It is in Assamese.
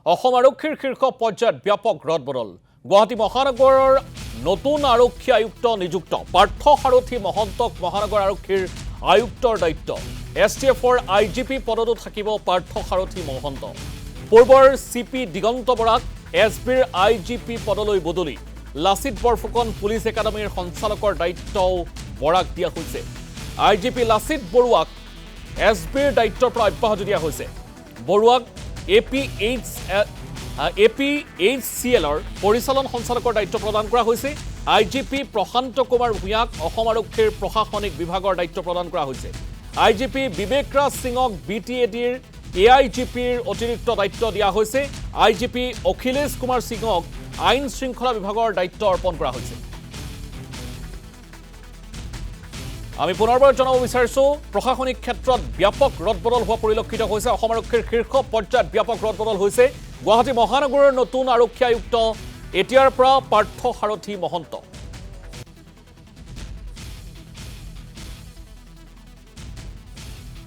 অসম আৰক্ষীৰ শীৰ্ষ পৰ্যায়ত ব্যাপক ৰদবদল গুৱাহাটী মহানগৰৰ নতুন আৰক্ষী আয়ুক্ত নিযুক্ত পাৰ্থ সাৰথী মহন্তক মহানগৰ আৰক্ষীৰ আয়ুক্তৰ দায়িত্ব এছটিএফৰ আইজিপি পদতো থাকিব পাৰ্থ সাৰথী মহন্ত পূৰ্বৰ চিপি দিগন্ত বৰাক এছবিৰ আইজিপি পদলৈ বদলি লাচিত বৰফুকন পুলিচ একাডেমীৰ সঞ্চালকৰ দায়িত্বও বৰাক দিয়া হৈছে আইজিপি লাচিত বৰুৱাক এছবিৰ দায়িত্বৰ পৰা অব্যাহতি দিয়া হৈছে বৰুৱাক এপিএইচচিএলৰ পৰিচালন সঞ্চালকৰ দায়িত্ব প্ৰদান কৰা হৈছে আইজিপি প্ৰশান্ত কুমাৰ ভূঞাক অসম আৰক্ষীৰ প্ৰশাসনিক বিভাগৰ দায়িত্ব প্ৰদান কৰা হৈছে আইজিপি বিবেক ৰাজ সিঙক বিটিএডিৰ এআইজিপিৰ অতিৰিক্ত দায়িত্ব দিয়া হৈছে আইজিপি অখিলেশ কুমাৰ সিঙক আইন শৃংখলা বিভাগৰ দায়িত্ব অৰ্পণ কৰা হৈছে আমি পুনৰবাৰ জনাব বিচাৰিছোঁ প্ৰশাসনিক ক্ষেত্ৰত ব্যাপক ৰদবদল হোৱা পৰিলক্ষিত হৈছে অসম আৰক্ষীৰ শীৰ্ষ পৰ্যায়ত ব্যাপক ৰদবদল হৈছে গুৱাহাটী মহানগৰৰ নতুন আৰক্ষী আয়ুক্ত এতিয়াৰ পৰা পাৰ্থ সাৰথী মহন্ত